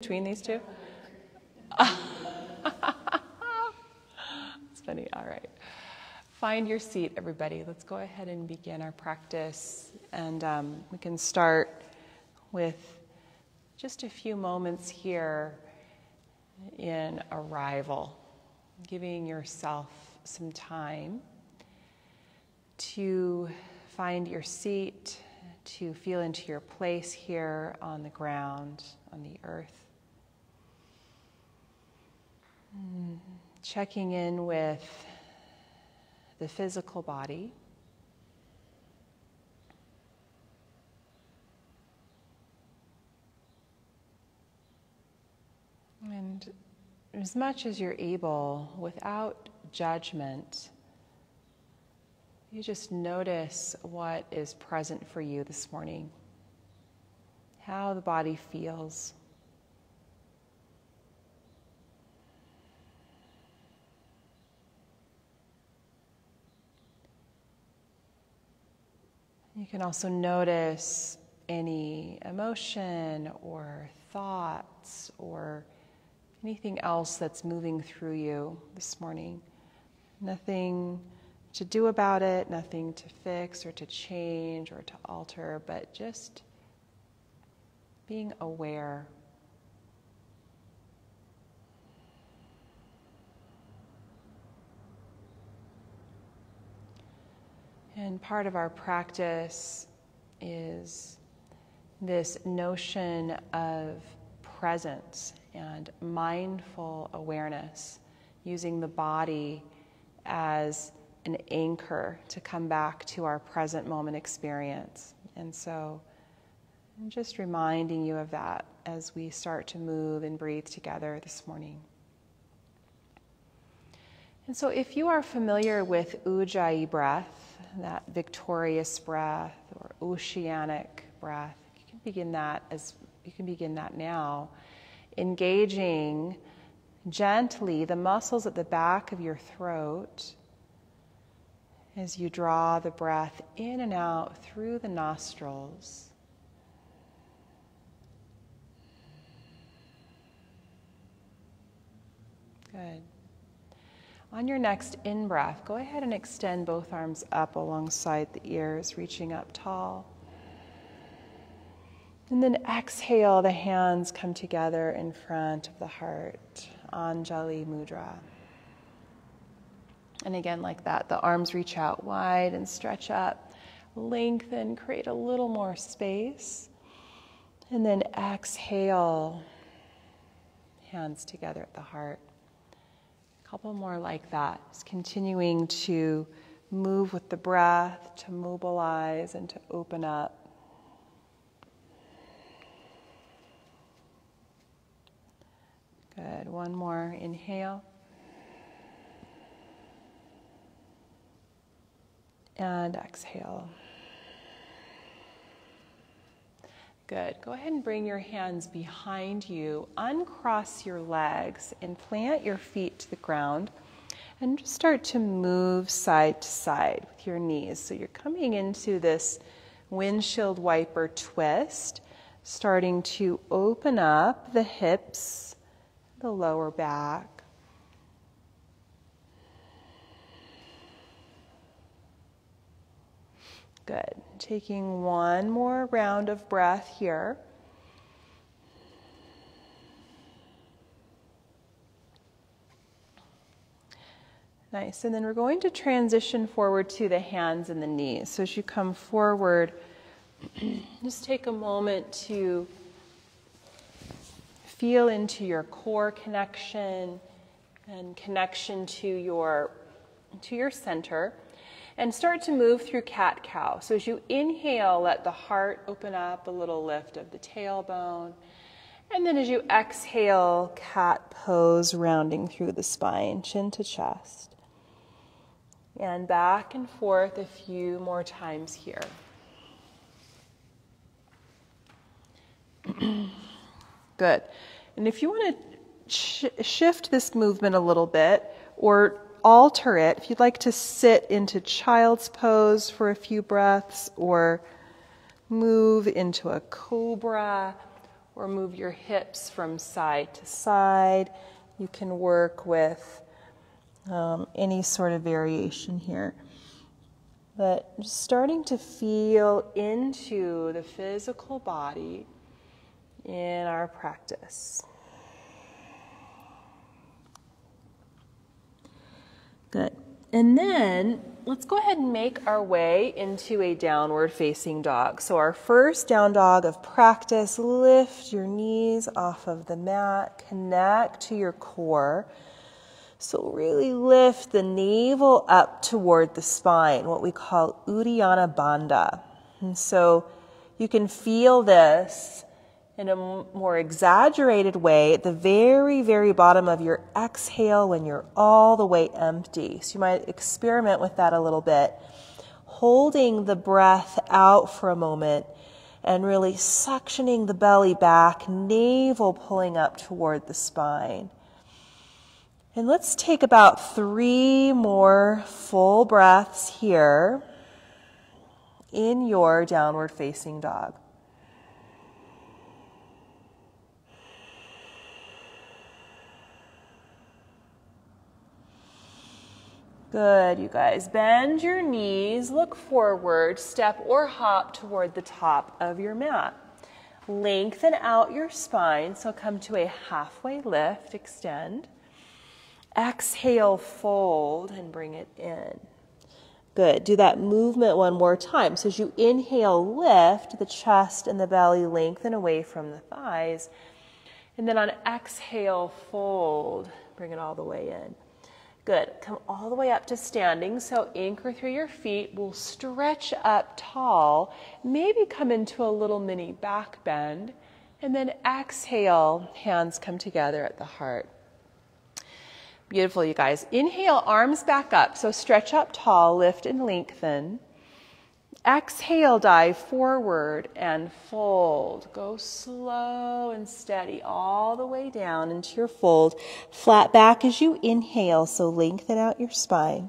Between these two? It's funny. All right. Find your seat, everybody. Let's go ahead and begin our practice. And we can start with just a few moments here in arrival, giving yourself some time to find your seat, to feel into your place here on the ground, on the earth. Checking in with the physical body. And as much as you're able, without judgment, you just notice what is present for you this morning, how the body feels. You can also notice any emotion or thoughts or anything else that's moving through you this morning. Nothing to do about it, nothing to fix or to change or to alter, but just being aware. And part of our practice is this notion of presence and mindful awareness, using the body as an anchor to come back to our present moment experience. And so I'm just reminding you of that as we start to move and breathe together this morning. And so if you are familiar with Ujjayi breath, that victorious breath or oceanic breath, you can begin that now, engaging gently the muscles at the back of your throat as you draw the breath in and out through the nostrils. Good. On your next in-breath, go ahead and extend both arms up alongside the ears, reaching up tall. And then exhale, the hands come together in front of the heart, Anjali Mudra. And again, like that, the arms reach out wide and stretch up, lengthen, create a little more space. And then exhale, hands together at the heart. Couple more like that, just continuing to move with the breath, to mobilize and to open up. Good, one more inhale. And exhale. Good. Go ahead and bring your hands behind you, uncross your legs, and plant your feet to the ground. And just start to move side to side with your knees. So you're coming into this windshield wiper twist, starting to open up the hips, the lower back. Good. Taking one more round of breath here. Nice. And then we're going to transition forward to the hands and the knees. So as you come forward, just take a moment to feel into your core connection and connection to your center. And start to move through cat-cow. So as you inhale, let the heart open up, a little lift of the tailbone. And then as you exhale, cat pose, rounding through the spine, chin to chest. And back and forth a few more times here. Good. And if you want to shift this movement a little bit, or alter it, if you'd like to sit into child's pose for a few breaths, or move into a cobra, or move your hips from side to side. You can work with any sort of variation here. But just starting to feel into the physical body in our practice. Good. And then let's go ahead and make our way into a downward facing dog. So our first down dog of practice, lift your knees off of the mat, connect to your core. So really lift the navel up toward the spine, what we call Uddiyana Bandha. And so you can feel this in a more exaggerated way at the very, very bottom of your exhale when you're all the way empty. So you might experiment with that a little bit, holding the breath out for a moment and really suctioning the belly back, navel pulling up toward the spine. And let's take about 3 more full breaths here in your downward facing dog. Good, you guys. Bend your knees, look forward, step or hop toward the top of your mat. Lengthen out your spine, so come to a halfway lift, extend. Exhale, fold, and bring it in. Good. Do that movement one more time. So as you inhale, lift, the chest and the belly lengthen away from the thighs. And then on exhale, fold, bring it all the way in. Good. Come all the way up to standing. So anchor through your feet. We'll stretch up tall. Maybe come into a little mini back bend. And then exhale, hands come together at the heart. Beautiful, you guys. Inhale, arms back up. So stretch up tall, lift and lengthen. Exhale, dive forward and fold. Go slow and steady all the way down into your fold. Flat back as you inhale, so lengthen out your spine.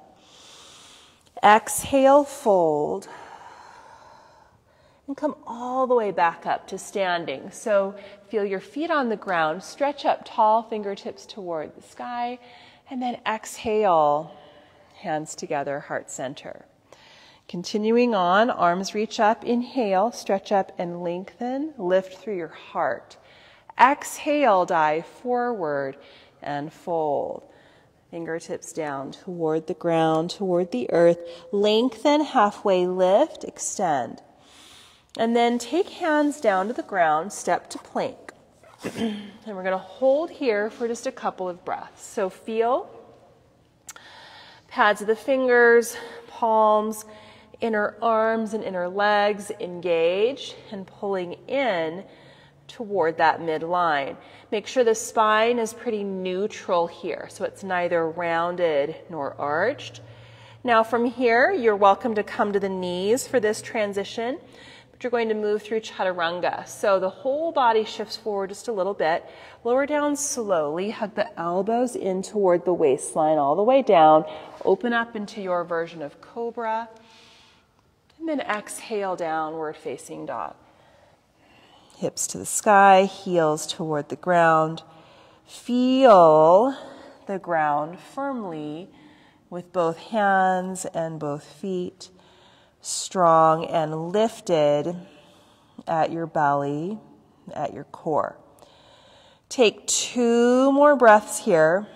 Exhale, fold. And come all the way back up to standing. So feel your feet on the ground. Stretch up tall, fingertips toward the sky. And then exhale, hands together, heart center. Continuing on, arms reach up, inhale, stretch up and lengthen, lift through your heart. Exhale, dive forward and fold. Fingertips down toward the ground, toward the earth. Lengthen, halfway lift, extend. And then take hands down to the ground, step to plank. And we're going to hold here for just a couple of breaths. So feel pads of the fingers, palms, inner arms and inner legs engaged and pulling in toward that midline. Make sure the spine is pretty neutral here, so it's neither rounded nor arched. Now from here, you're welcome to come to the knees for this transition. You're going to move through chaturanga. So the whole body shifts forward just a little bit. Lower down slowly. Hug the elbows in toward the waistline all the way down. Open up into your version of cobra. And then exhale, downward facing dog. Hips to the sky, heels toward the ground. Feel the ground firmly with both hands and both feet. Strong and lifted at your belly, at your core. Take 2 more breaths here.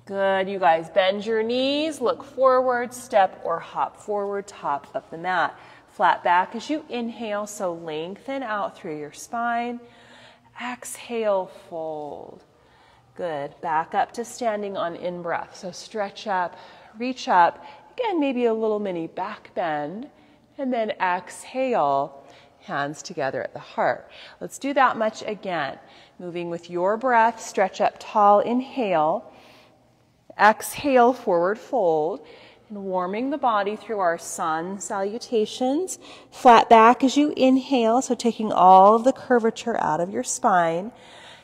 Good, you guys. Bend your knees, look forward, step or hop forward, top of the mat. Flat back as you inhale, so lengthen out through your spine. Exhale, fold. Good. Back up to standing on in-breath. So stretch up, reach up. Again, maybe a little mini back bend. And then exhale, hands together at the heart. Let's do that much again. Moving with your breath, stretch up tall, inhale. Exhale, forward fold. And warming the body through our sun salutations. Flat back as you inhale, so taking all of the curvature out of your spine.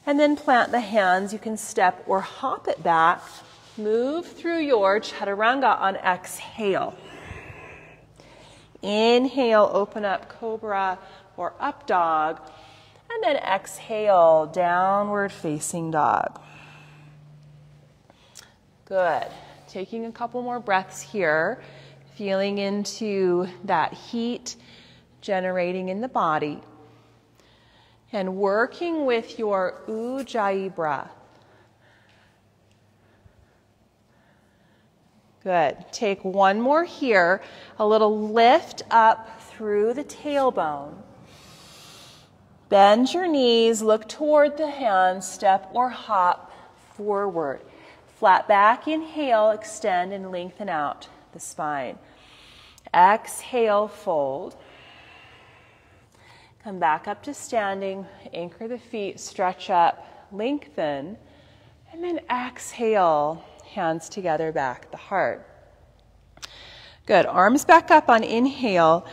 And then plant the hands. You can step or hop it back. Move through your chaturanga on exhale. Inhale, open up cobra or up dog. And then exhale, downward facing dog. Good. Taking a couple more breaths here. Feeling into that heat generating in the body. And working with your Ujjayi breath. Good. Take one more here. A little lift up through the tailbone. Bend your knees, look toward the hands, step or hop forward. Flat back, inhale, extend and lengthen out the spine. Exhale, fold. Come back up to standing, anchor the feet, stretch up, lengthen, and then exhale, hands together, back the heart. Good, arms back up on inhale,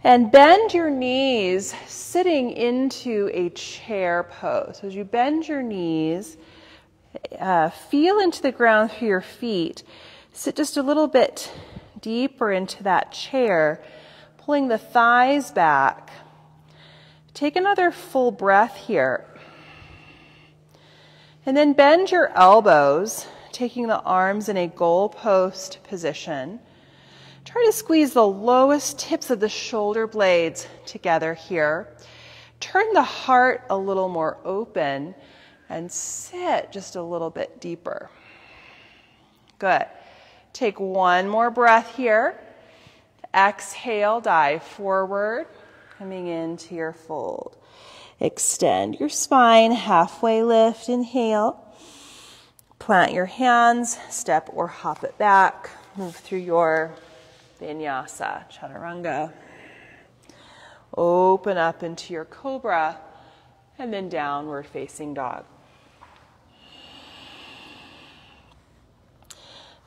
and bend your knees, sitting into a chair pose. So as you bend your knees, feel into the ground through your feet. Sit just a little bit deeper into that chair, pulling the thighs back. Take another full breath here. And then bend your elbows, taking the arms in a goalpost position. Try to squeeze the lowest tips of the shoulder blades together here. Turn the heart a little more open and sit just a little bit deeper. Good. Take one more breath here. Exhale, dive forward, coming into your fold. Extend your spine, halfway lift, inhale. Plant your hands, step or hop it back. Move through your vinyasa, chaturanga. Open up into your cobra, and then downward facing dog.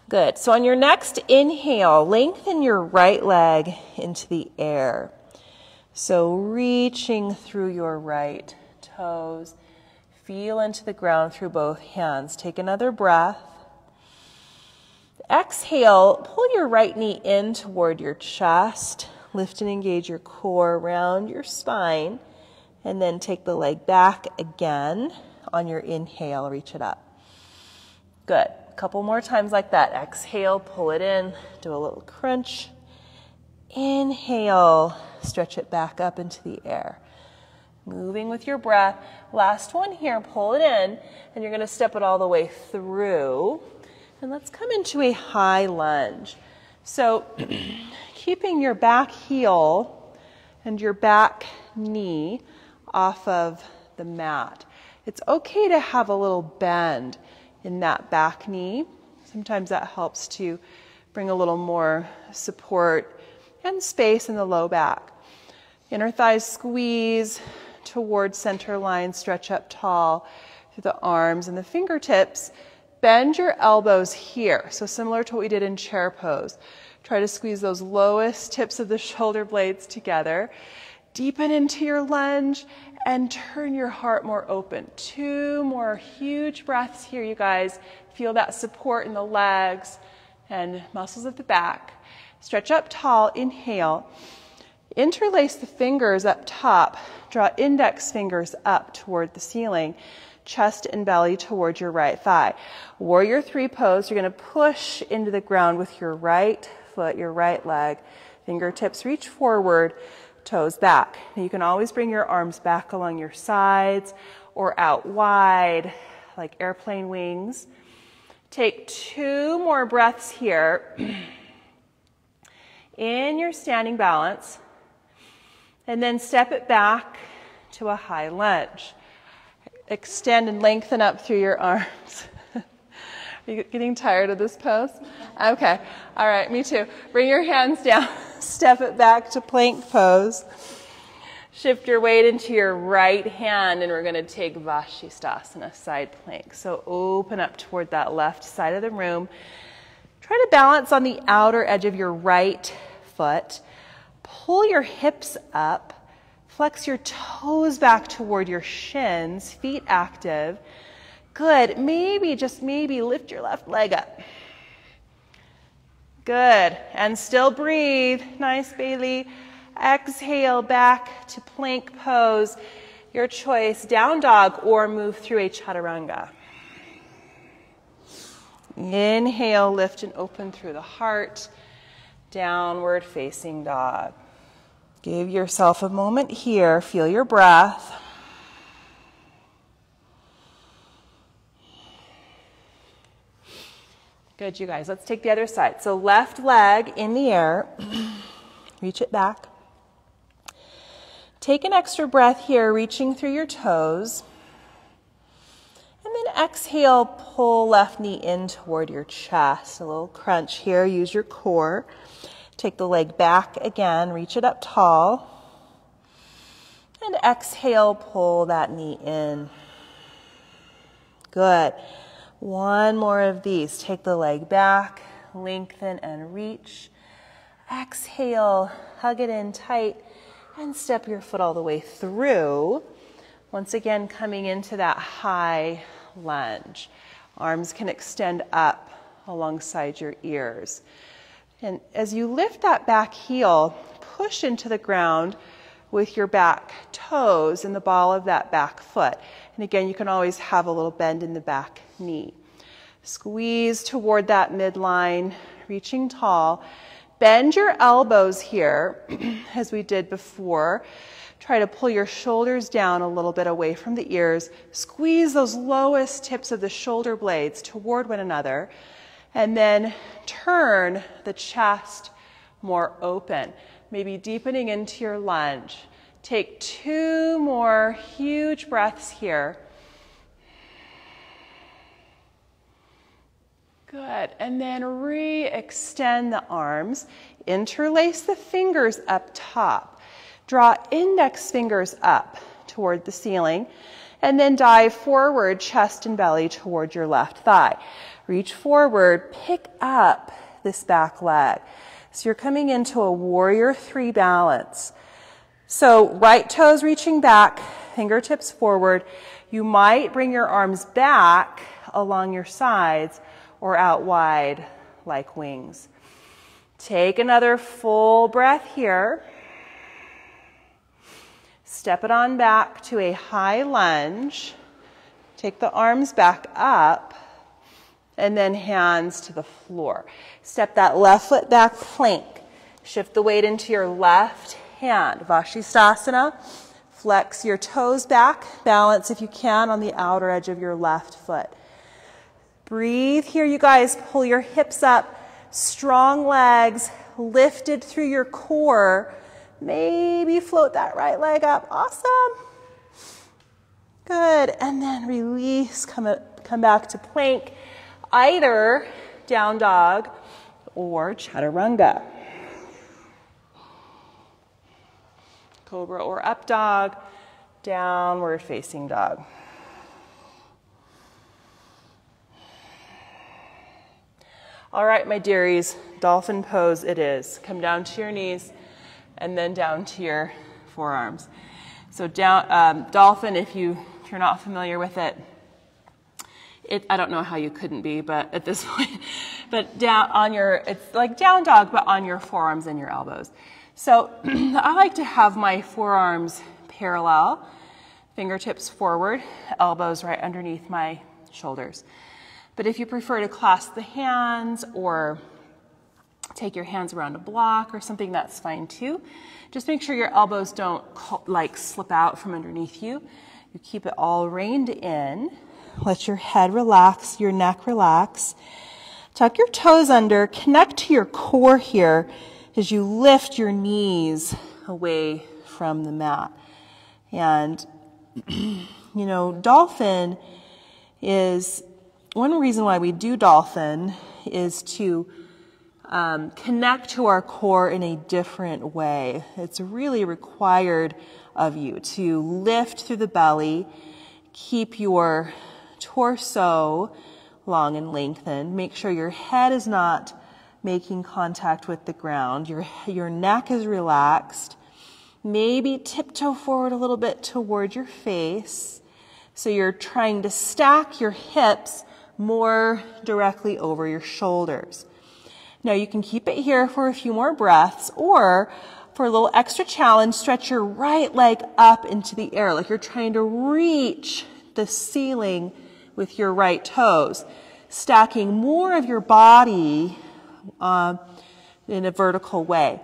Good. So on your next inhale, lengthen your right leg into the air. So reaching through your right toes. Feel into the ground through both hands. Take another breath. Exhale, pull your right knee in toward your chest. Lift and engage your core around your spine. And then take the leg back again. On your inhale, reach it up. Good. A couple more times like that. Exhale, pull it in, do a little crunch. Inhale, stretch it back up into the air. Moving with your breath. Last one here, pull it in, and you're going to step it all the way through. And let's come into a high lunge. So keeping your back heel and your back knee off of the mat. It's okay to have a little bend in that back knee. Sometimes that helps to bring a little more support and space in the low back. Inner thighs squeeze towards center line, stretch up tall through the arms and the fingertips. Bend your elbows here. So similar to what we did in chair pose. Try to squeeze those lowest tips of the shoulder blades together. Deepen into your lunge and turn your heart more open. 2 more huge breaths here, you guys. Feel that support in the legs and muscles of the back. Stretch up tall, inhale. Interlace the fingers up top. Draw index fingers up toward the ceiling. Chest and belly towards your right thigh. Warrior 3 pose. You're going to push into the ground with your right foot, your right leg. Fingertips reach forward. Toes back. Now you can always bring your arms back along your sides or out wide like airplane wings. Take 2 more breaths here in your standing balance, and then step it back to a high lunge. Extend and lengthen up through your arms. Are you getting tired of this pose? Okay. All right, me too. Bring your hands down. Step it back to plank pose. Shift your weight into your right hand, and we're going to take Vashisthasana, side plank. So open up toward that left side of the room. Try to balance on the outer edge of your right foot. Pull your hips up. Flex your toes back toward your shins, feet active. Good. Maybe, just maybe, lift your left leg up. Good. And still breathe. Nice, Bailey. Exhale back to plank pose. Your choice, down dog or move through a chaturanga. Inhale, lift and open through the heart. Downward facing dog. Give yourself a moment here. Feel your breath. Good, you guys. Let's take the other side. So left leg in the air. Reach it back. Take an extra breath here, reaching through your toes. And then exhale, pull left knee in toward your chest. A little crunch here. Use your core. Take the leg back again. Reach it up tall. And exhale, pull that knee in. Good. One more of these. Take the leg back, lengthen and reach. Exhale, hug it in tight, and step your foot all the way through. Once again, coming into that high lunge. Arms can extend up alongside your ears. And as you lift that back heel, push into the ground with your back toes and the ball of that back foot. And again, you can always have a little bend in the back knee. Squeeze toward that midline, reaching tall. Bend your elbows here, as we did before. Try to pull your shoulders down a little bit away from the ears. Squeeze those lowest tips of the shoulder blades toward one another. And then turn the chest more open, maybe deepening into your lunge. Take 2 more huge breaths here. Good. And then re-extend the arms. Interlace the fingers up top. Draw index fingers up toward the ceiling. And then dive forward, chest and belly toward your left thigh. Reach forward, pick up this back leg. So you're coming into a warrior 3 balance. So right toes reaching back, fingertips forward. You might bring your arms back along your sides or out wide like wings. Take another full breath here. Step it on back to a high lunge. Take the arms back up and then hands to the floor. Step that left foot back, plank. Shift the weight into your left hand. Vashisthasana. Flex your toes back. Balance if you can on the outer edge of your left foot. Breathe here, you guys. Pull your hips up. Strong legs lifted through your core. Maybe float that right leg up. Awesome. Good. And then release. Come back to plank. Either down dog or chaturanga. Cobra or up dog. Downward facing dog. All right, my dearies, dolphin pose it is. Come down to your knees and then down to your forearms. So down, dolphin, if you're not familiar with it, I don't know how you couldn't be, but at this point, but down on it's like down dog, but on your forearms and your elbows. So I like to have my forearms parallel, fingertips forward, elbows right underneath my shoulders. But if you prefer to clasp the hands or take your hands around a block or something, that's fine too. Just make sure your elbows don't like slip out from underneath you. You keep it all reined in. Let your head relax, your neck relax. Tuck your toes under, connect to your core here as you lift your knees away from the mat. And, you know, dolphin is, one reason why we do dolphin is to connect to our core in a different way. It's really required of you to lift through the belly, keep your torso long and lengthened. Make sure your head is not making contact with the ground. Your neck is relaxed. Maybe tiptoe forward a little bit toward your face. So you're trying to stack your hips more directly over your shoulders. Now you can keep it here for a few more breaths, or for a little extra challenge, stretch your right leg up into the air, like you're trying to reach the ceiling with your right toes, stacking more of your body in a vertical way.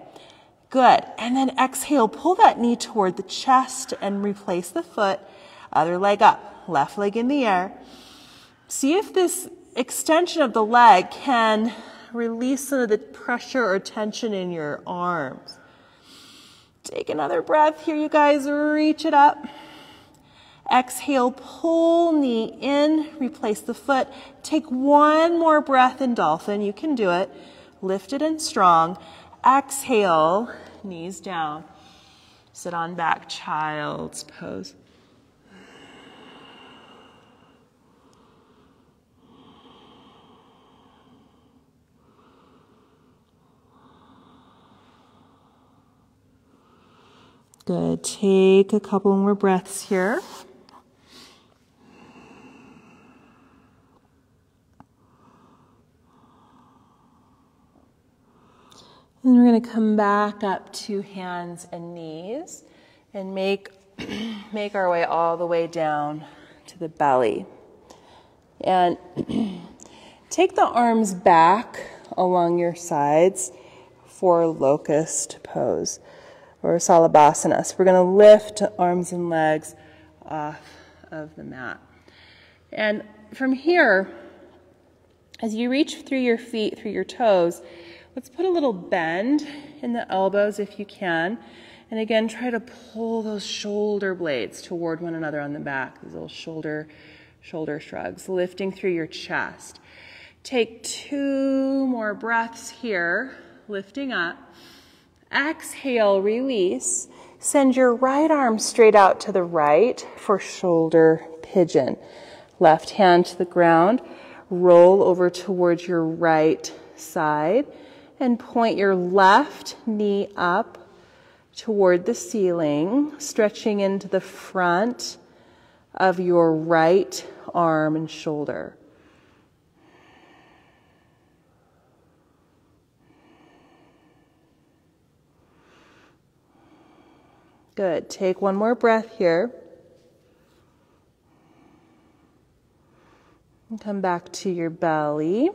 Good. And then exhale, pull that knee toward the chest and replace the foot. Other leg up, left leg in the air. See if this extension of the leg can release some of the pressure or tension in your arms. Take another breath here, you guys. Reach it up. Exhale, pull knee in, replace the foot. Take one more breath in dolphin. You can do it. Lifted and strong. Exhale, knees down. Sit on back, child's pose. Good. Take a couple more breaths here. And we're going to come back up to hands and knees and make our way all the way down to the belly. And take the arms back along your sides for locust pose, or salabhasana. So we're going to lift arms and legs off of the mat. And from here, as you reach through your feet, through your toes, let's put a little bend in the elbows if you can. And again, try to pull those shoulder blades toward one another on the back, these little shoulder shrugs, lifting through your chest. Take 2 more breaths here, lifting up. Exhale, release. Send your right arm straight out to the right for shoulder pigeon. Left hand to the ground. Roll over towards your right side and point your left knee up toward the ceiling, stretching into the front of your right arm and shoulder. Good. Take one more breath here. And come back to your belly.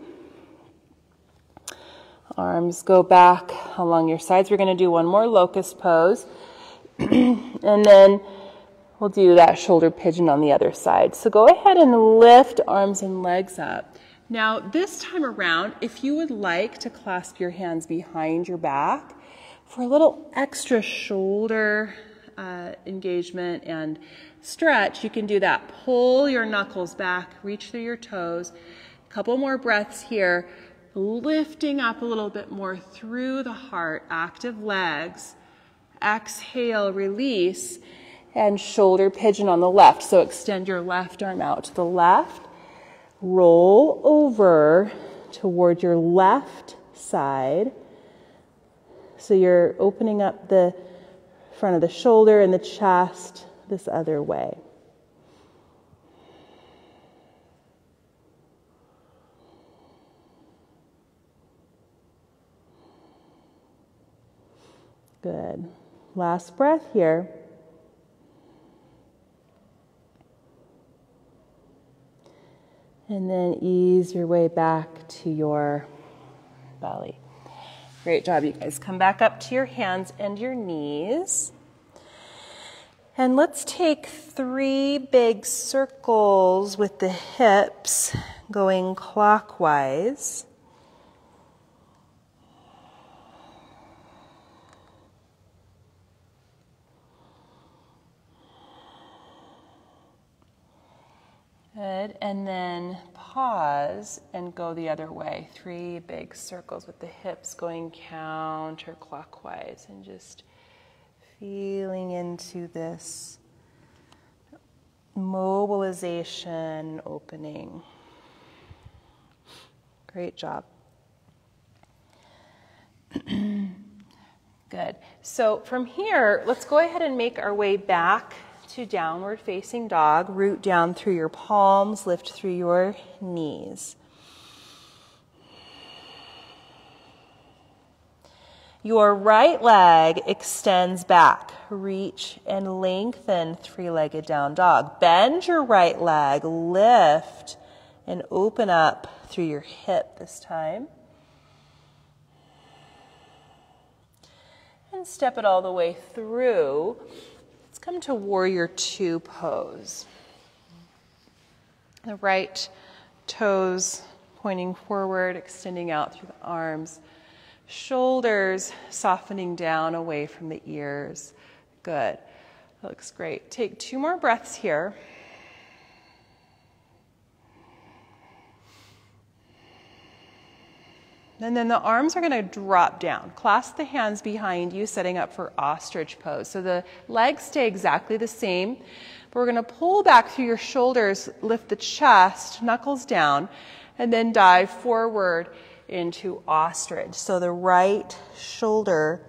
Arms go back along your sides. We're going to do one more locust pose. And then we'll do that shoulder pigeon on the other side. So go ahead and lift arms and legs up. Now, this time around, if you would like to clasp your hands behind your back for a little extra shoulder engagement and stretch, you can do that. Pull your knuckles back, reach through your toes. A couple more breaths here, lifting up a little bit more through the heart, active legs. Exhale, release, and shoulder pigeon on the left. So extend your left arm out to the left. Roll over toward your left side. So you're opening up the front of the shoulder and the chest this other way. Good. Last breath here. And then ease your way back to your belly. Great job, you guys. Come back up to your hands and your knees. And let's take 3 big circles with the hips going clockwise. Good, and then pause and go the other way. 3 big circles with the hips going counterclockwise and just feeling into this mobilization, opening. Great job. Good. So from here, let's go ahead and make our way back to downward facing dog. Root down through your palms, lift through your knees. Your right leg extends back. Reach and lengthen three-legged down dog. Bend your right leg, lift and open up through your hip this time. And step it all the way through. Let's come to warrior two pose. The right toes pointing forward, extending out through the arms. Shoulders softening down away from the ears. Good. That looks great. Take 2 more breaths here. And then the arms are going to drop down. Clasp the hands behind you, setting up for ostrich pose. So the legs stay exactly the same, but we're going to pull back through your shoulders, lift the chest, knuckles down, and then dive forward into ostrich. So the right shoulder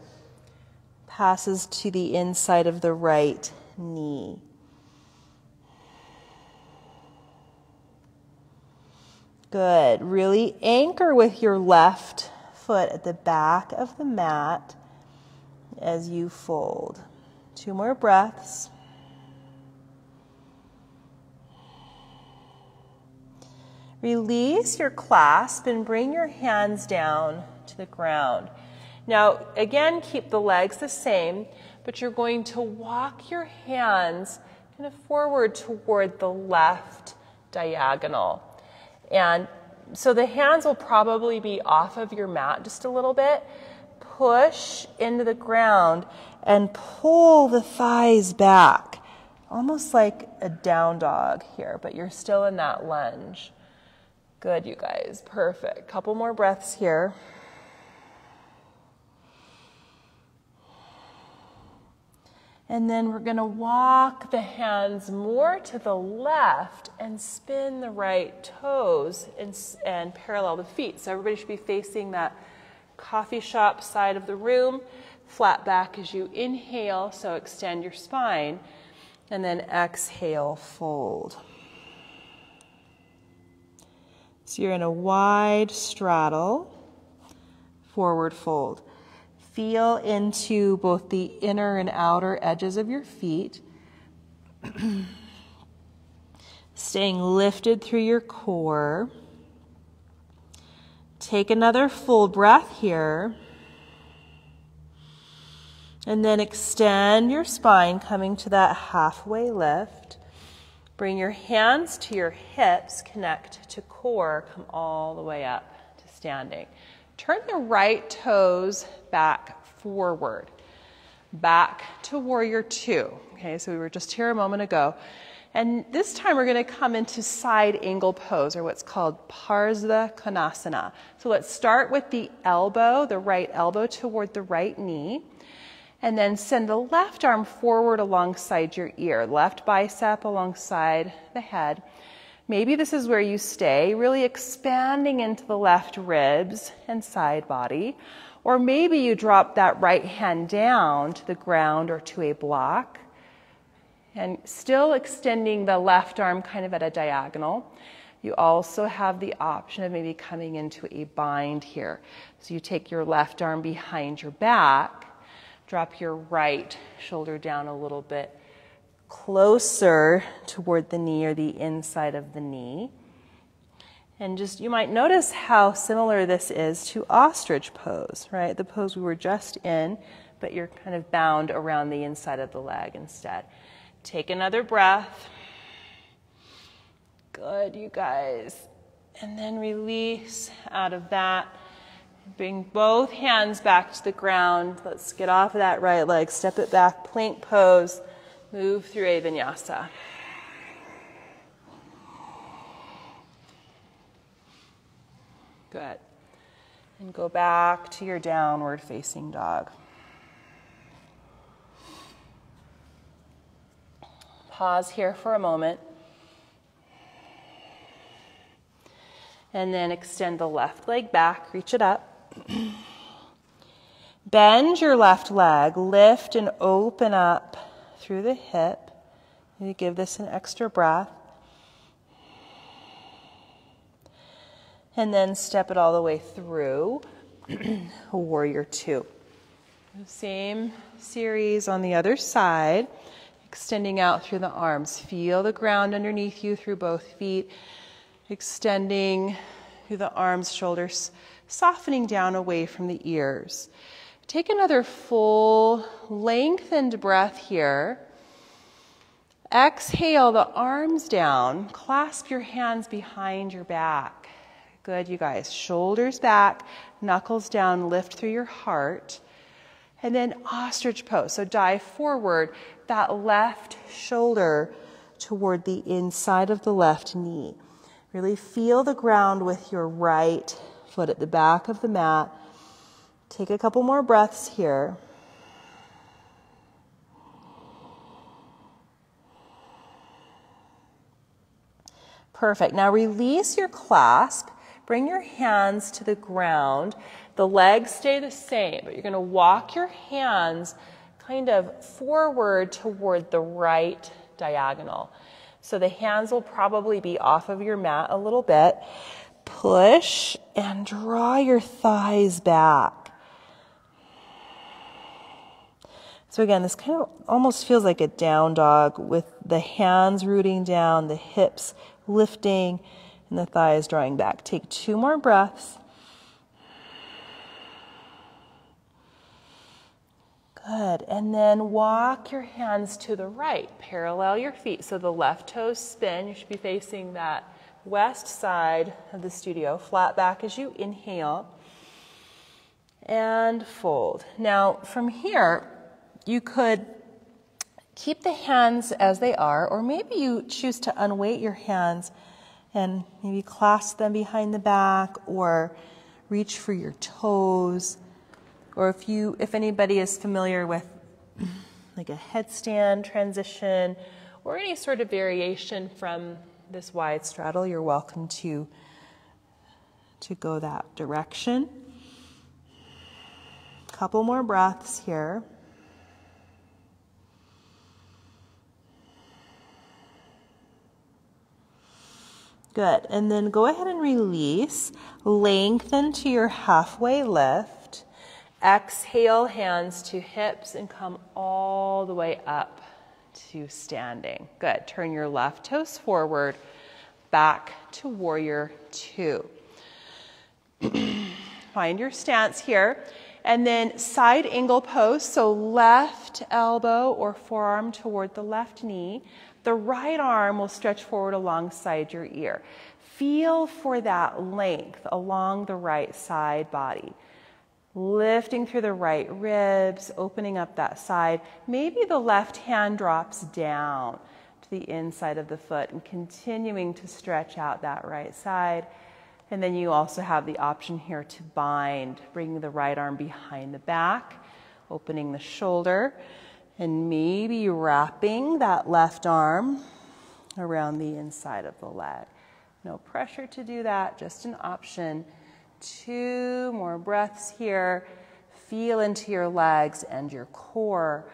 passes to the inside of the right knee. Good. Really anchor with your left foot at the back of the mat as you fold. 2 more breaths. Release your clasp and bring your hands down to the ground. Now, again, keep the legs the same, but you're going to walk your hands kind of forward toward the left diagonal. And so the hands will probably be off of your mat just a little bit. Push into the ground and pull the thighs back, almost like a down dog here, but you're still in that lunge. Good, you guys. Perfect. Couple more breaths here. And then we're going to walk the hands more to the left and spin the right toes and parallel the feet. So everybody should be facing that coffee shop side of the room. Flat back as you inhale, so extend your spine. And then exhale, fold. So you're in a wide straddle, forward fold. Feel into both the inner and outer edges of your feet. Staying lifted through your core. Take another full breath here. And then extend your spine, coming to that halfway lift. Bring your hands to your hips, connect to core, come all the way up to standing. Turn the right toes back forward, back to warrior two. Okay, so we were just here a moment ago. And this time we're going to come into side angle pose, or what's called Parsva Konasana. So let's start with the elbow, the right elbow toward the right knee, and then send the left arm forward alongside your ear, left bicep alongside the head. Maybe this is where you stay, really expanding into the left ribs and side body. Or maybe you drop that right hand down to the ground or to a block, and still extending the left arm kind of at a diagonal. You also have the option of maybe coming into a bind here. So you take your left arm behind your back, drop your right shoulder down a little bit closer toward the knee or the inside of the knee. And just, you might notice how similar this is to ostrich pose, right? The pose we were just in, but you're kind of bound around the inside of the leg instead. Take another breath. Good, you guys. And then release out of that. Bring both hands back to the ground. Let's get off of that right leg. Step it back, plank pose. Move through a vinyasa. Good. And go back to your downward facing dog. Pause here for a moment. And then extend the left leg back, reach it up. Bend your left leg, lift and open up through the hip. You give this an extra breath. And then step it all the way through Warrior Two. Same series on the other side, extending out through the arms. Feel the ground underneath you through both feet, extending through the arms, shoulders, softening down away from the ears. Take another full lengthened breath here. Exhale the arms down. Clasp your hands behind your back. Good, you guys. Shoulders back, knuckles down, lift through your heart. And then ostrich pose. So dive forward, that left shoulder toward the inside of the left knee. Really feel the ground with your right foot at the back of the mat. Take a couple more breaths here. Perfect. Now release your clasp. Bring your hands to the ground. The legs stay the same, but you're going to walk your hands kind of forward toward the right diagonal. So the hands will probably be off of your mat a little bit. Push and draw your thighs back. So again, this kind of almost feels like a down dog with the hands rooting down, the hips lifting, and the thighs drawing back. Take 2 more breaths. Good. And then walk your hands to the right. Parallel your feet. So the left toes spin. You should be facing that west side of the studio. Flat back as you inhale. And fold. Now from here, you could keep the hands as they are, or maybe you choose to unweight your hands and maybe clasp them behind the back or reach for your toes. Or if anybody is familiar with like a headstand transition or any sort of variation from this wide straddle, you're welcome to go that direction. Couple more breaths here. Good. And then go ahead and release. Lengthen to your halfway lift. Exhale, hands to hips, and come all the way up to standing. Good. Turn your left toes forward, back to Warrior Two. Find your stance here. And then side angle pose, so left elbow or forearm toward the left knee. The right arm will stretch forward alongside your ear. Feel for that length along the right side body. Lifting through the right ribs, opening up that side. Maybe the left hand drops down to the inside of the foot and continuing to stretch out that right side. And then you also have the option here to bind, bringing the right arm behind the back, opening the shoulder, and maybe wrapping that left arm around the inside of the leg. No pressure to do that, just an option. 2 more breaths here. Feel into your legs and your core.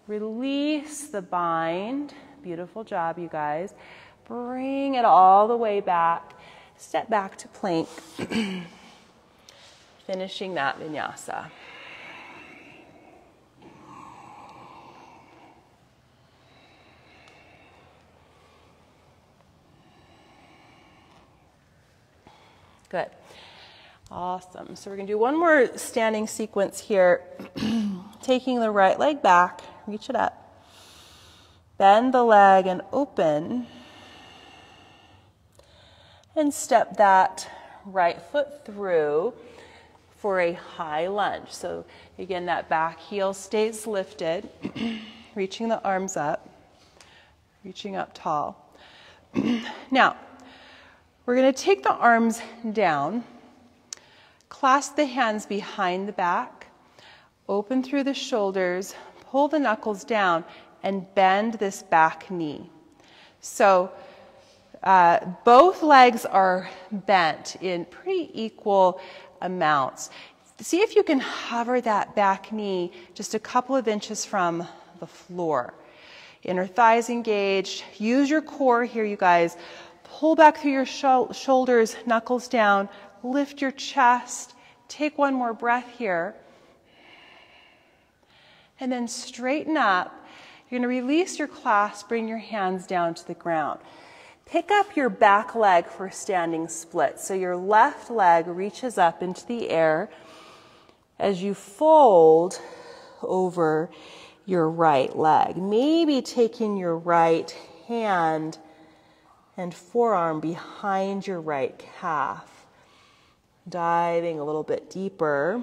Release the bind. Beautiful job, you guys. Bring it all the way back. Step back to plank. Finishing that vinyasa. Good. Awesome. So we're going to do one more standing sequence here. Taking the right leg back, reach it up. Bend the leg and open. And step that right foot through for a high lunge. So again, that back heel stays lifted. Reaching the arms up. Reaching up tall. Now, we're going to take the arms down, clasp the hands behind the back, open through the shoulders, pull the knuckles down, and bend this back knee. So both legs are bent in pretty equal amounts. See if you can hover that back knee just a couple of inches from the floor. Inner thighs engaged. Use your core here, you guys. Pull back through your shoulders, knuckles down. Lift your chest. Take one more breath here. And then straighten up. You're going to release your clasp, bring your hands down to the ground. Pick up your back leg for standing split. So your left leg reaches up into the air as you fold over your right leg. Maybe taking your right hand and forearm behind your right calf. Diving a little bit deeper.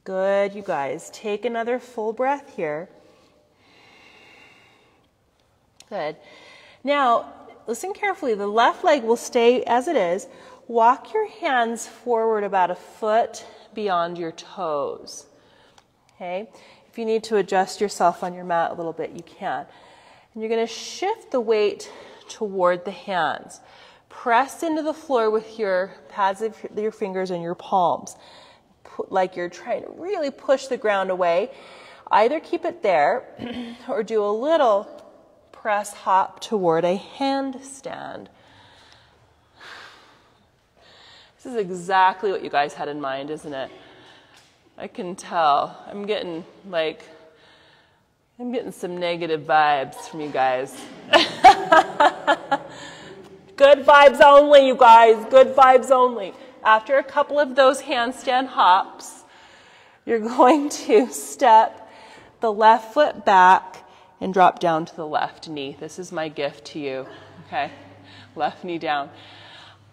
Good, you guys. Take another full breath here. Good. Now, listen carefully. The left leg will stay as it is. Walk your hands forward about a foot beyond your toes. Okay? If you need to adjust yourself on your mat a little bit, you can. And you're going to shift the weight toward the hands. Press into the floor with your pads of your fingers and your palms, like you're trying to really push the ground away. Either keep it there or do a little press hop toward a handstand. This is exactly what you guys had in mind, isn't it? I can tell. I'm getting some negative vibes from you guys. Good vibes only, you guys. Good vibes only. After a couple of those handstand hops, you're going to step the left foot back and drop down to the left knee. This is my gift to you, okay? Left knee down.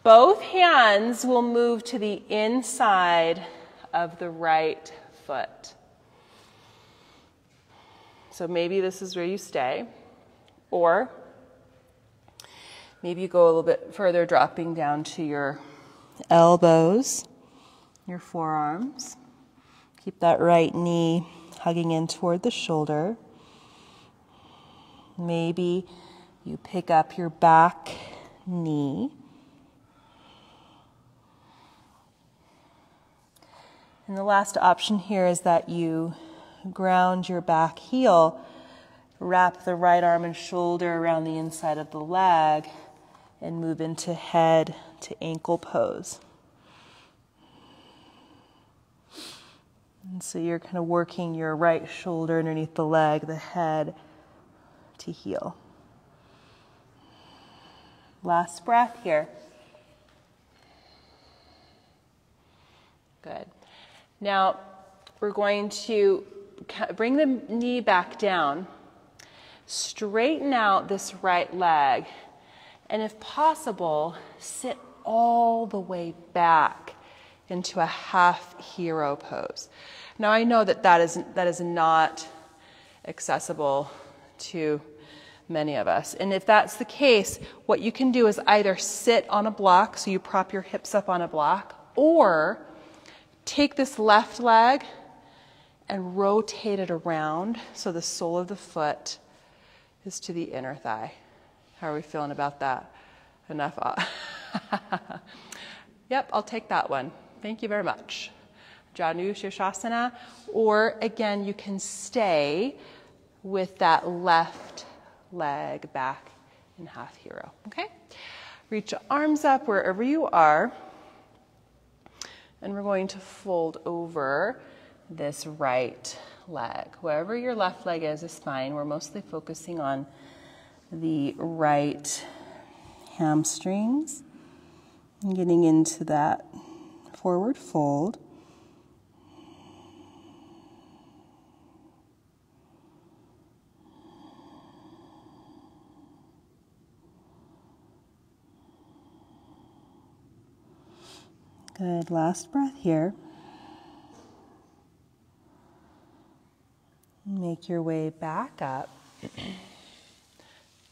Both hands will move to the inside of the right foot. So maybe this is where you stay, or maybe you go a little bit further, dropping down to your elbows, your forearms. Keep that right knee hugging in toward the shoulder. Maybe you pick up your back knee. And the last option here is that you ground your back heel, wrap the right arm and shoulder around the inside of the leg, and move into head to ankle pose. And so you're kind of working your right shoulder underneath the leg, the head to heel. Last breath here. Good. Now we're going to bring the knee back down, straighten out this right leg, and if possible, sit all the way back into a half hero pose. Now I know that is not accessible to many of us. And if that's the case, what you can do is either sit on a block, so you prop your hips up on a block, or take this left leg and rotate it around so the sole of the foot is to the inner thigh. How are we feeling about that? Enough? Yep, I'll take that one. Thank you very much. Janu Shirshasana. Or again, you can stay with that left leg back in half hero. Okay? Reach your arms up wherever you are. And we're going to fold over this right leg. Wherever your left leg is fine. We're mostly focusing on the right hamstrings and getting into that forward fold. Good, last breath here. Make your way back up.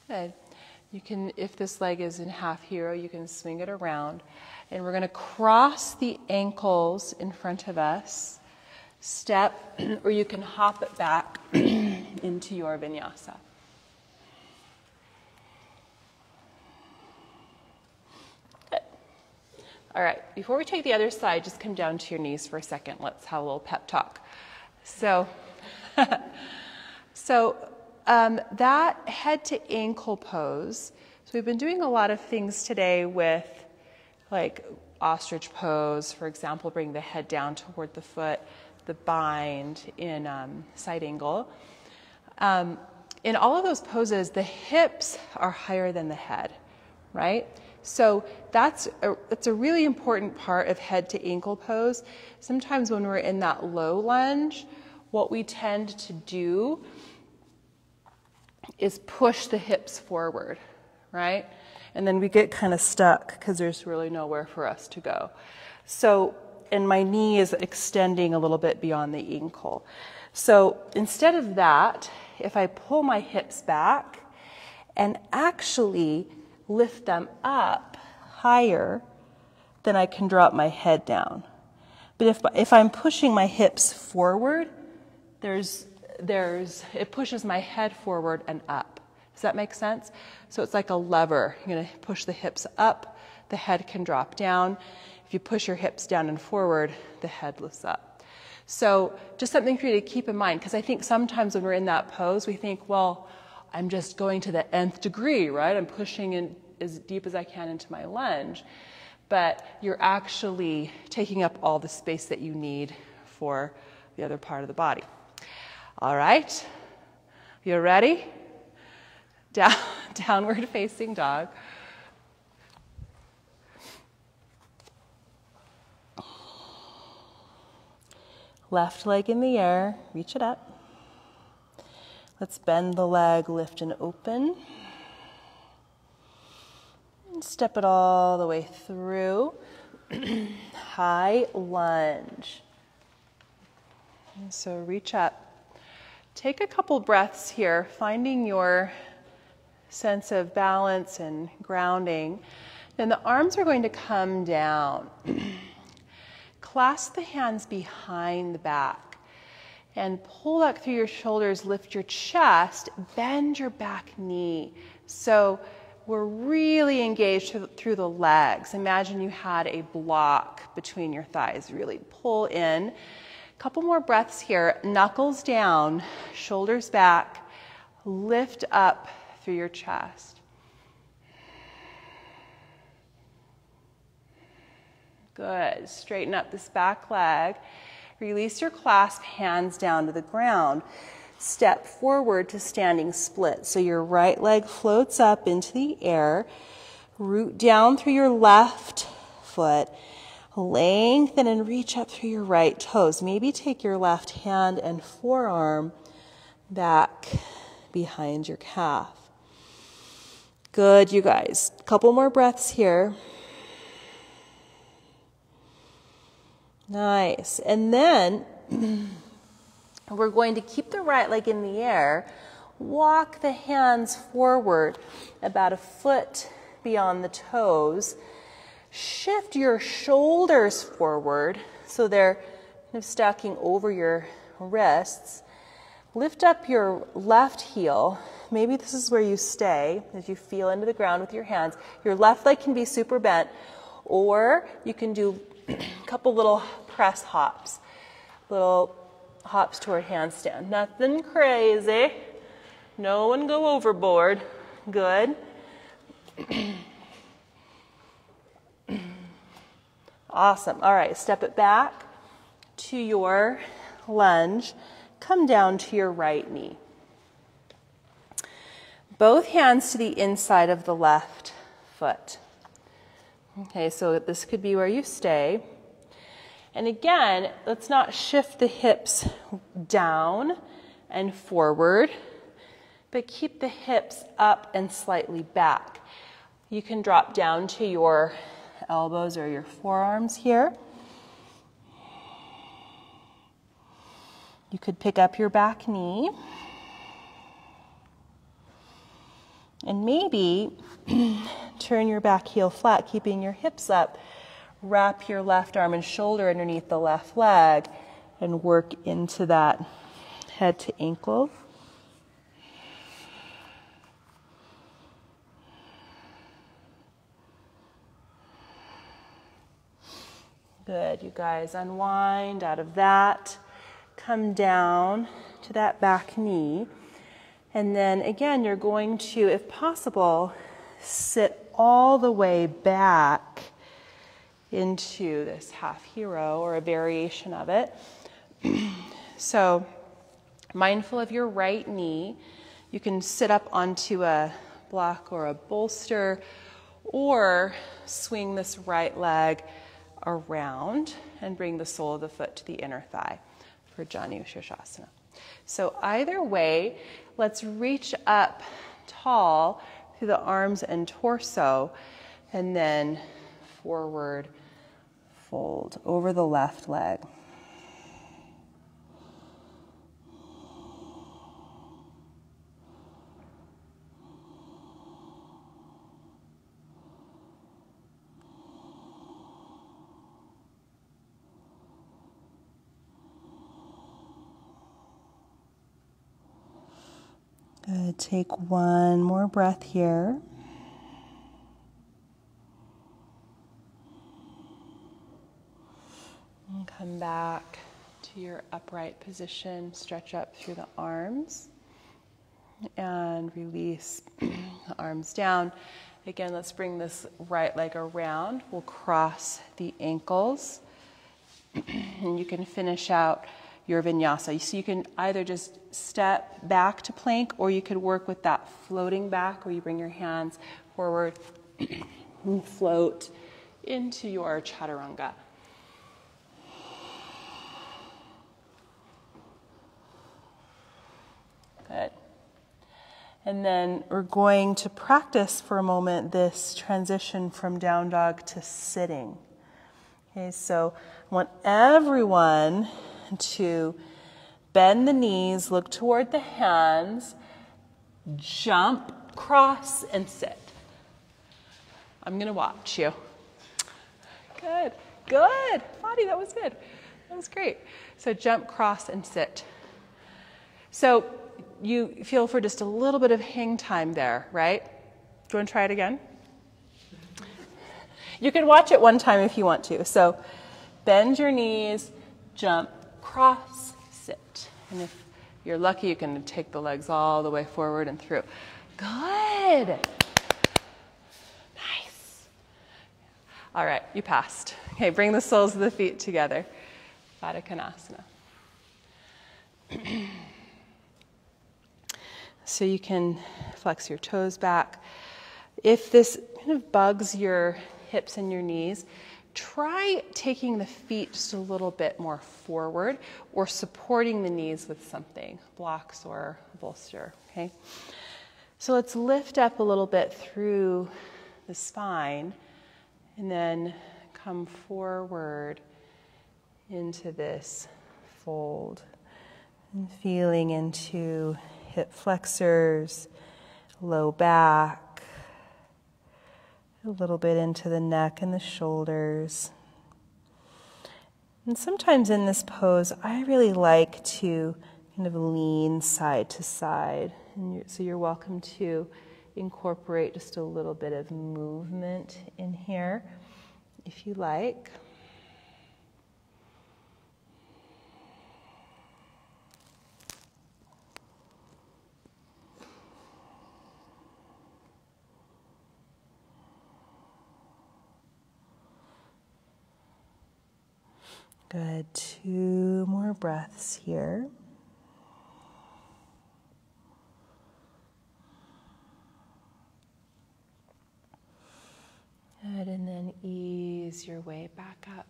Good. You can, if this leg is in half hero, you can swing it around. And we're going to cross the ankles in front of us, step, or you can hop it back into your vinyasa. Good. All right, before we take the other side, just come down to your knees for a second. Let's have a little pep talk. So, So that head to ankle pose. So we've been doing a lot of things today with like ostrich pose, for example, bring the head down toward the foot, the bind in side angle. In all of those poses, the hips are higher than the head, right? So that's a really important part of head to ankle pose. Sometimes when we're in that low lunge, what we tend to do is push the hips forward, right? And then we get kind of stuck because there's really nowhere for us to go. So, and my knee is extending a little bit beyond the ankle. So instead of that, if I pull my hips back and actually lift them up higher, then I can drop my head down. But if I'm pushing my hips forward, it pushes my head forward and up. Does that make sense? So it's like a lever. You're going to push the hips up, the head can drop down. If you push your hips down and forward, the head lifts up. So just something for you to keep in mind, because I think sometimes when we're in that pose, we think, well, I'm just going to the nth degree, right? I'm pushing in as deep as I can into my lunge. But you're actually taking up all the space that you need for the other part of the body. All right, you ready? Downward facing dog. Left leg in the air, reach it up. Let's bend the leg, lift and open. And step it all the way through. High lunge. And so reach up. Take a couple breaths here, finding your sense of balance and grounding. Then the arms are going to come down. Clasp the hands behind the back and pull up through your shoulders, lift your chest, bend your back knee. So we're really engaged through the legs. Imagine you had a block between your thighs. Really pull in. Couple more breaths here. Knuckles down, shoulders back, lift up through your chest. Good. Straighten up this back leg. Release your clasp, hands down to the ground. Step forward to standing split. So your right leg floats up into the air. Root down through your left foot. Lengthen and reach up through your right toes. Maybe take your left hand and forearm back behind your calf. Good, you guys. Couple more breaths here. Nice. And then we're going to keep the right leg in the air. Walk the hands forward about a foot beyond the toes. Shift your shoulders forward so they're kind of stacking over your wrists. Lift up your left heel. Maybe this is where you stay as you feel into the ground with your hands. Your left leg can be super bent, or you can do a couple little press hops, little hops toward handstand. Nothing crazy. No one go overboard. Good. Awesome. All right, step it back to your lunge. Come down to your right knee. Both hands to the inside of the left foot. Okay, so this could be where you stay. And again, let's not shift the hips down and forward, but keep the hips up and slightly back. You can drop down to your elbows or your forearms here. You could pick up your back knee. And maybe turn your back heel flat, keeping your hips up. Wrap your left arm and shoulder underneath the left leg and work into that head to ankle. Good, you guys. Unwind out of that. come down to that back knee. And then again, you're going to, if possible, sit all the way back into this half hero or a variation of it. So mindful of your right knee. You can sit up onto a block or a bolster or swing this right leg around and bring the sole of the foot to the inner thigh for Janu Shirshasana. So either way, let's reach up tall through the arms and torso and then forward fold over the left leg. Good. Take one more breath here. And come back to your upright position. Stretch up through the arms and release the arms down. Again, let's bring this right leg around. We'll cross the ankles. And you can finish out your vinyasa. So you can either just step back to plank, or you could work with that floating back where you bring your hands forward and float into your chaturanga. Good. And then we're going to practice for a moment this transition from down dog to sitting. Okay, so I want everyone to bend the knees, look toward the hands, jump, cross, and sit. I'm going to watch you. Good, good. Body, that was good. That was great. So jump, cross, and sit. So you feel for just a little bit of hang time there, right? Do you want to try it again? You can watch it one time if you want to. So bend your knees, jump, cross, sit. And if you're lucky, you can take the legs all the way forward and through. Good. Nice. All right, you passed. Okay, bring the soles of the feet together. Baddha Konasana. So you can flex your toes back. If this kind of bugs your hips and your knees, try taking the feet just a little bit more forward or supporting the knees with something, blocks or a bolster, okay? So let's lift up a little bit through the spine and then come forward into this fold and feeling into hip flexors, low back, a little bit into the neck and the shoulders. And sometimes in this pose, I really like to kind of lean side to side. And so you're welcome to incorporate just a little bit of movement in here, if you like. Good. 2 more breaths here. Good, and then ease your way back up.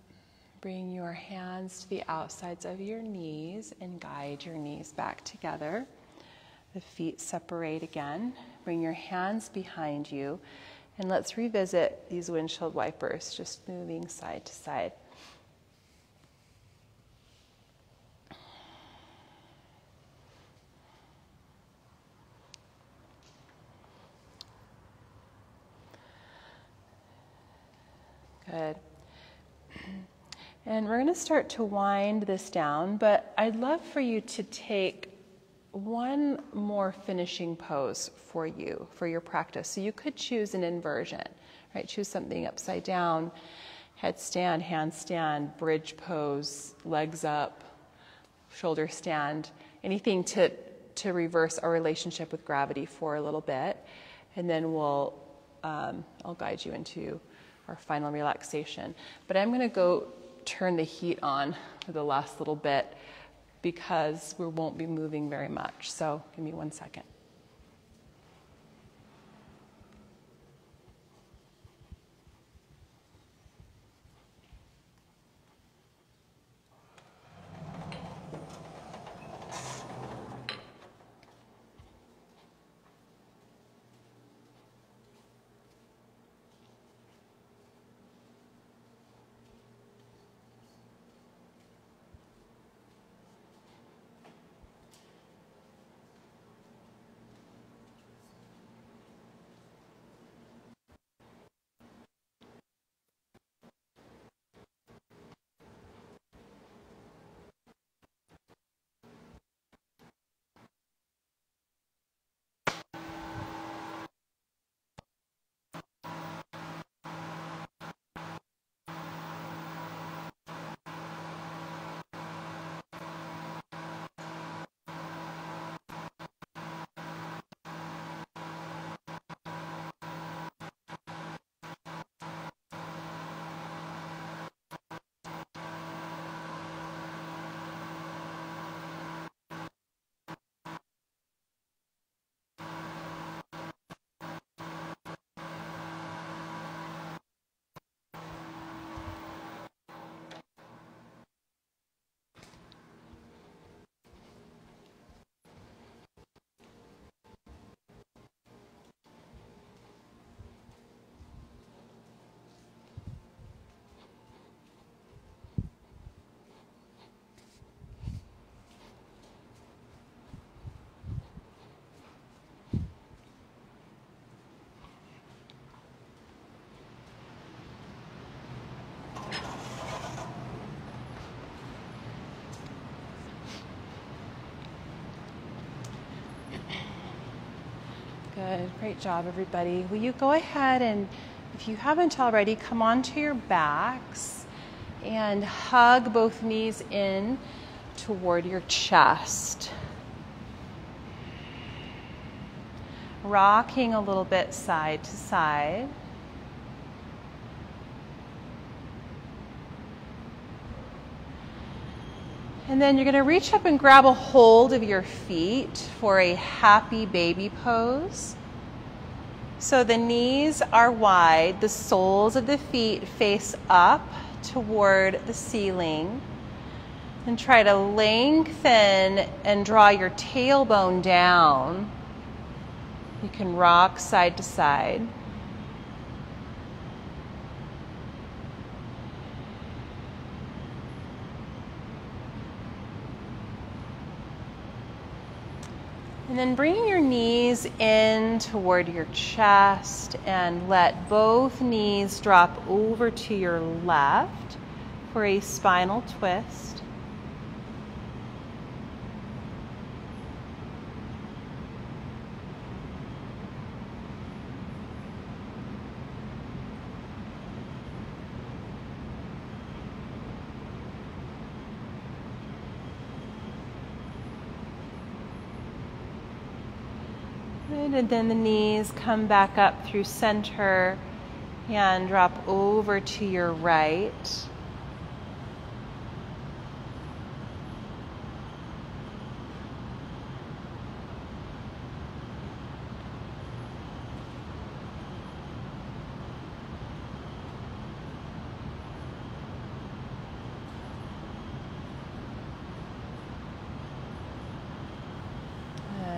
Bring your hands to the outsides of your knees and guide your knees back together. The feet separate again. Bring your hands behind you, and let's revisit these windshield wipers, just moving side to side. Good. And we're going to start to wind this down, but I'd love for you to take one more finishing pose for you, for your practice. So you could choose an inversion, right? Choose something upside down, headstand, handstand, bridge pose, legs up, shoulder stand, anything to reverse our relationship with gravity for a little bit. And then I'll guide you into our final relaxation. But I'm going to go turn the heat on for the last little bit because we won't be moving very much. So give me 1 second. Good, great job everybody. Will you go ahead and, if you haven't already, come onto your backs and hug both knees in toward your chest. Rocking a little bit side to side. And then you're going to reach up and grab a hold of your feet for a happy baby pose. So the knees are wide, the soles of the feet face up toward the ceiling. And try to lengthen and draw your tailbone down. You can rock side to side. And then bring your knees in toward your chest and let both knees drop over to your left for a spinal twist. And then the knees come back up through center and drop over to your right.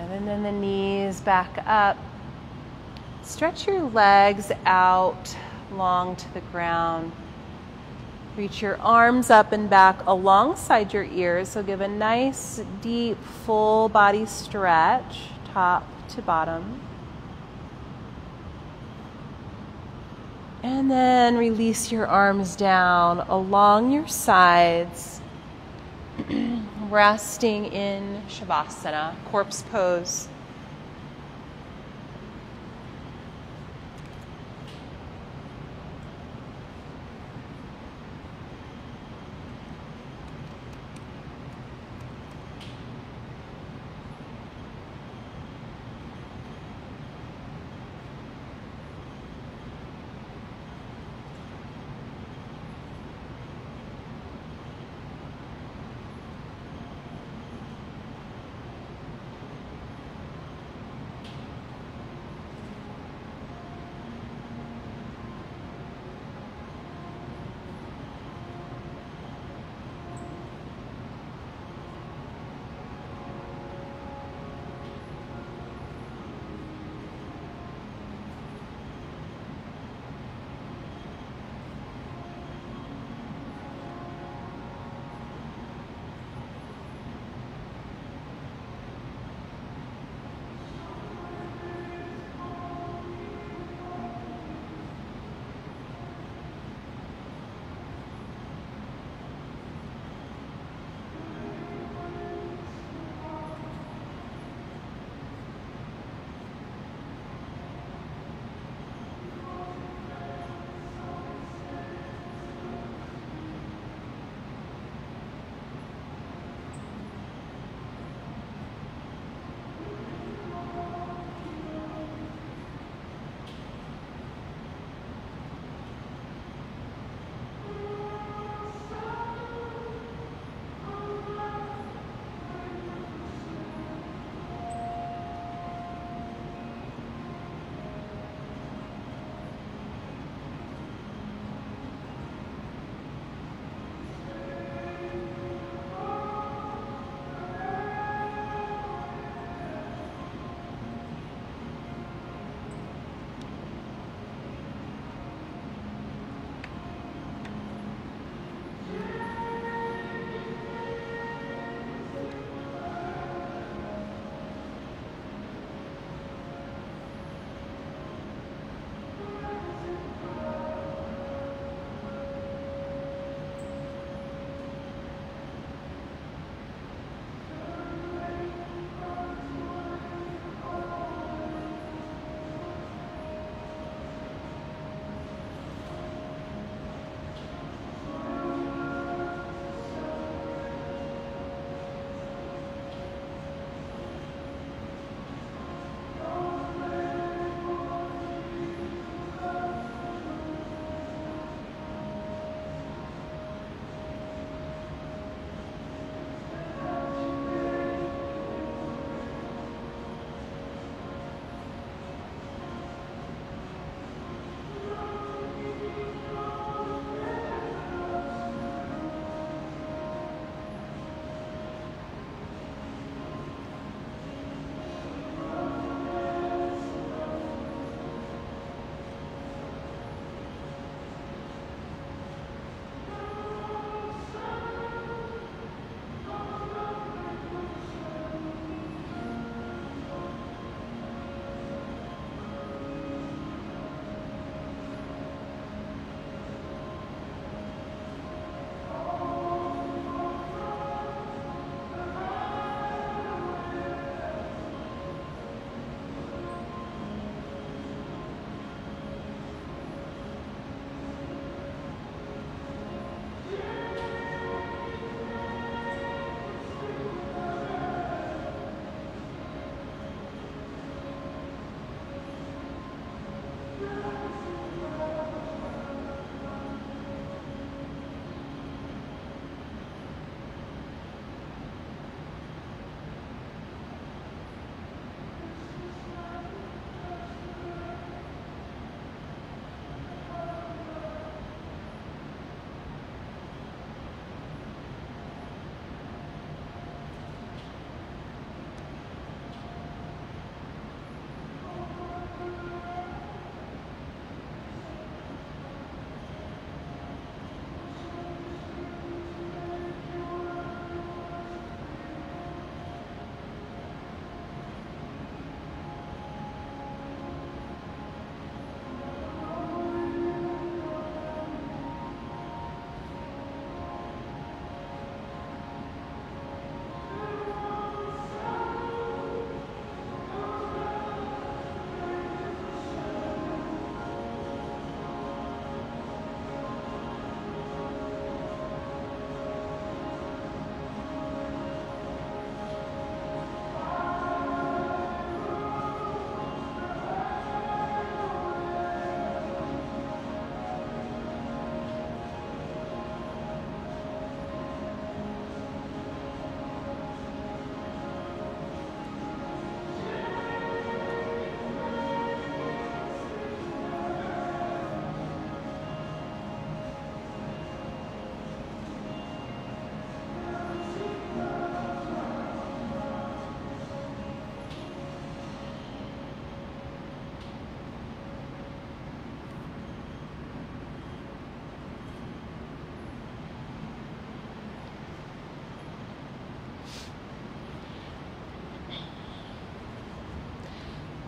And then the knees back up. Stretch your legs out long to the ground. Reach your arms up and back alongside your ears. So give a nice, deep, full body stretch, top to bottom. And then release your arms down along your sides. Resting in Shavasana, corpse pose.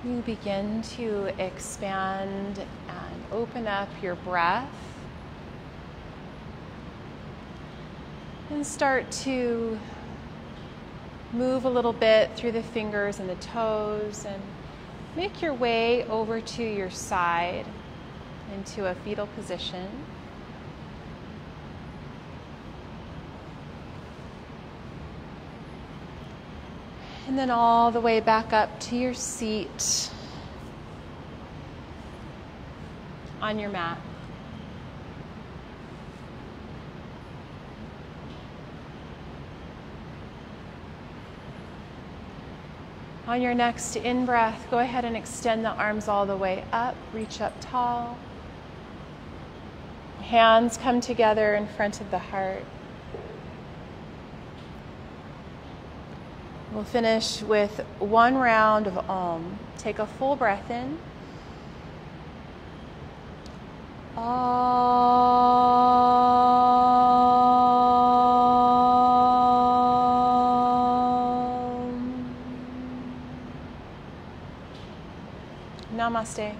You begin to expand and open up your breath and start to move a little bit through the fingers and the toes and make your way over to your side into a fetal position. And then all the way back up to your seat on your mat. On your next in-breath, go ahead and extend the arms all the way up, reach up tall. Hands come together in front of the heart. We'll finish with one round of Om. Take a full breath in. Om. Namaste.